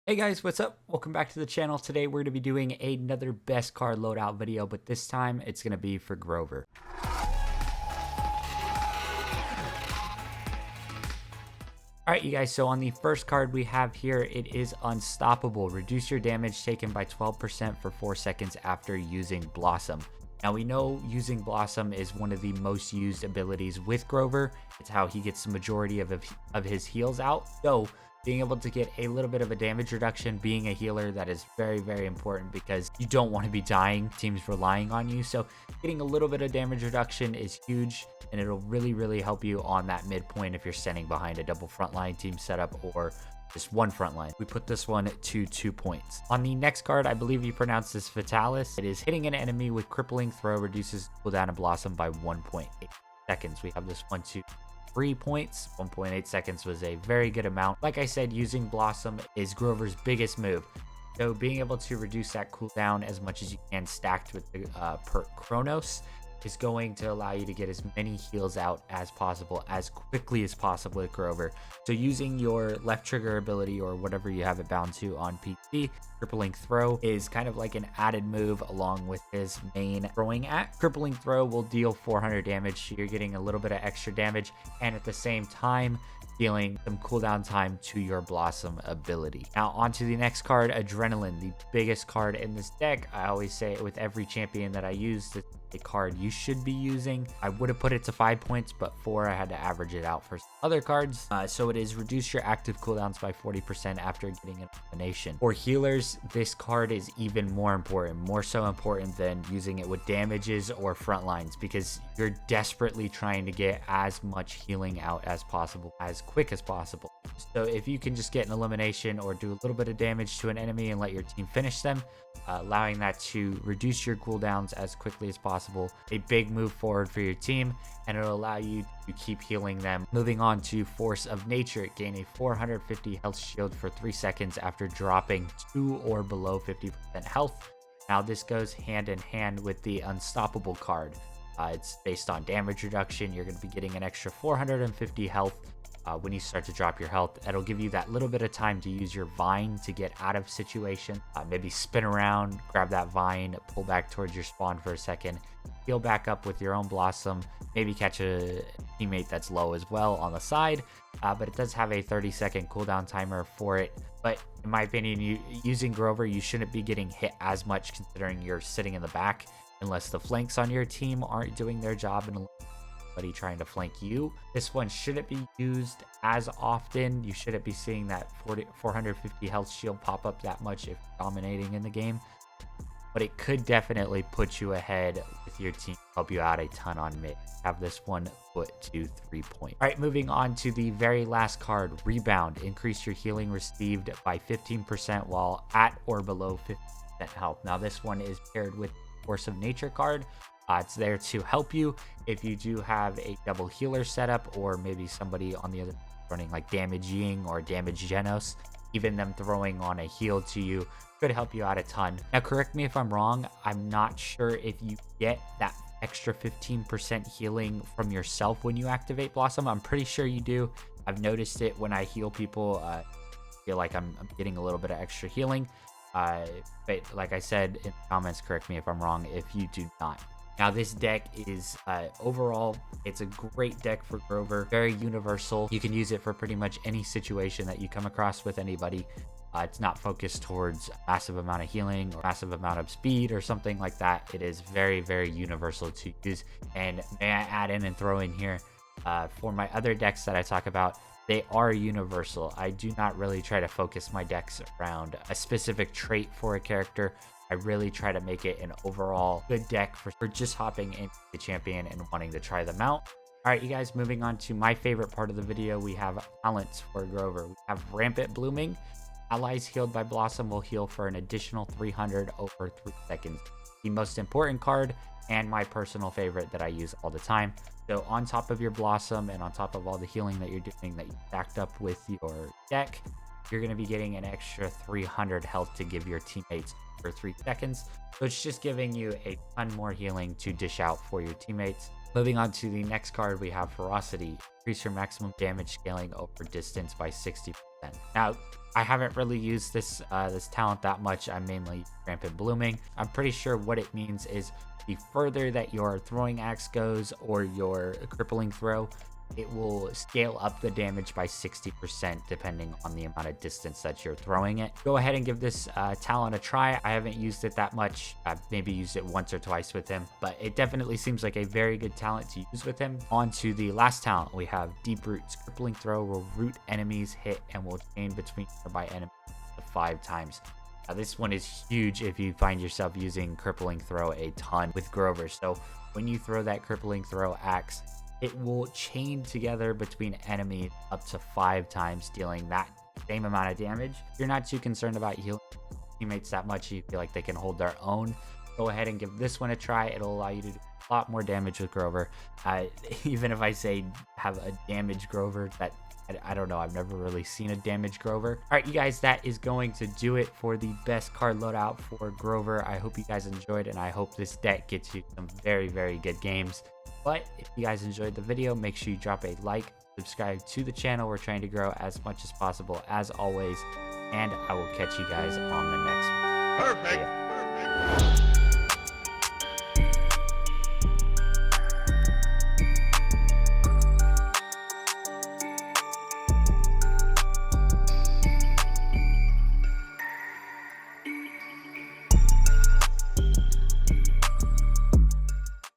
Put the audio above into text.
Hey guys, what's up? Welcome back to the channel. Today we're going to be doing another best card loadout video, but this time it's going to be for Grover. Alright you guys, so on the first card we have here, it is Unstoppable. Reduce your damage taken by 12% for 4 seconds after using Blossom. Now we know using Blossom is one of the most used abilities with Grover. It's how he gets the majority of his heals out. So being able to get a little bit of a damage reduction, being a healer, that is very, very important because you don't want to be dying, teams relying on you. So getting a little bit of damage reduction is huge, and it'll really help you on that midpoint if you're standing behind a double frontline team setup or just one frontline. We put this one to 2 points. On the next card, I believe you pronounce this Fatalis. It is hitting an enemy with crippling throw, reduces cooldown of Blossom by 1.8 seconds. We have this one to 3 points. 1.8 seconds was a very good amount. Like I said, using Blossom is Grover's biggest move. So being able to reduce that cooldown as much as you can stacked with the per Chronos is going to allow you to get as many heals out as possible, as quickly as possible with Grover. So using your left trigger ability or whatever you have it bound to on PC, Crippling Throw is kind of like an added move along with his main throwing act. Crippling Throw will deal 400 damage, so you're getting a little bit of extra damage, and at the same time dealing some cooldown time to your Blossom ability. Now on to the next card, Adrenaline, the biggest card in this deck. I always say it with every champion that I use, the card you should be using. I would have put it to 5 points, but 4, I had to average it out for other cards. So it is reduce your active cooldowns by 40% after getting an elimination. For healers, this card is even more important, more so important than using it with damages or front lines, because you're desperately trying to get as much healing out as possible, as quick as possible. So if you can just get an elimination or do a little bit of damage to an enemy and let your team finish them, allowing that to reduce your cooldowns as quickly as possible, a big move forward for your team, and it'll allow you to keep healing them. Moving on to Force of Nature, gain a 450 health shield for 3 seconds after dropping 2 or below 50% health. Now this goes hand in hand with the Unstoppable card. It's based on damage reduction. You're going to be getting an extra 450 health when you start to drop your health. It'll give you that little bit of time to use your vine to get out of situation. Maybe spin around, grab that vine, pull back towards your spawn for a second, heal back up with your own Blossom, maybe catch a teammate that's low as well on the side. But it does have a 30-second cooldown timer for it. But in my opinion, using Grover, you shouldn't be getting hit as much considering you're sitting in the back, unless the flanks on your team aren't doing their job and trying to flank you. This one shouldn't be used as often. You shouldn't be seeing that 450 health shield pop up that much if you're dominating in the game, but it could definitely put you ahead with your team, help you out a ton on mid. Have this one put to 3 points. All right, moving on to the very last card, Rebound. Increase your healing received by 15% while at or below 50% health. Now this one is paired with Force of Nature card. It's there to help you if you do have a double healer setup, or maybe somebody on the other running like Damage Ying or Damage Genos. Even them throwing on a heal to you could help you out a ton. Now correct me if I'm wrong, I'm not sure if you get that extra 15% healing from yourself when you activate Blossom. I'm pretty sure you do. I've noticed it when I heal people. Feel like I'm getting a little bit of extra healing. But like I said in the comments, correct me if I'm wrong if you do not. Now this deck is overall, it's a great deck for Grover, very universal. You can use it for pretty much any situation that you come across with anybody. It's not focused towards a massive amount of healing or massive amount of speed or something like that. It is very universal to use. And may I add in and throw in here, for my other decks that I talk about, they are universal. I do not really try to focus my decks around a specific trait for a character. I really try to make it an overall good deck for just hopping into the champion and wanting to try them out. All right, you guys, moving on to my favorite part of the video, we have talents for Grover. We have Rampant Blooming. Allies healed by Blossom will heal for an additional 300 over 3 seconds. The most important card and my personal favorite that I use all the time. So on top of your Blossom and on top of all the healing that you're doing that you stacked up with your deck, you're going to be getting an extra 300 health to give your teammates for 3 seconds. So it's just giving you a ton more healing to dish out for your teammates. Moving on to the next card, we have Ferocity. Increase your maximum damage scaling over distance by 60%. Now, I haven't really used this this talent that much. I'm mainly Rampant Blooming. I'm pretty sure what it means is the further that your throwing axe goes or your crippling throw, it will scale up the damage by 60% depending on the amount of distance that you're throwing it. Go ahead and give this talent a try. I haven't used it that much. I've maybe used it once or twice with him, but it definitely seems like a very good talent to use with him. On to the last talent, we have Deep Roots. Crippling throw will root enemies, hit, and will chain between nearby enemies 5 times. Now, this one is huge if you find yourself using crippling throw a ton with Grover. So when you throw that crippling throw axe, it will chain together between enemies up to 5 times, dealing that same amount of damage. If you're not too concerned about healing teammates that much, you feel like they can hold their own, go ahead and give this one a try. It'll allow you to do a lot more damage with Grover. Even if I say have a damage Grover, that I don't know, I've never really seen a damage Grover. All right, you guys, that is going to do it for the best card loadout for Grover. I hope you guys enjoyed, and I hope this deck gets you some very, very good games. But if you guys enjoyed the video, make sure you drop a like, subscribe to the channel. We're trying to grow as much as possible, as always, and I will catch you guys on the next one. Perfect.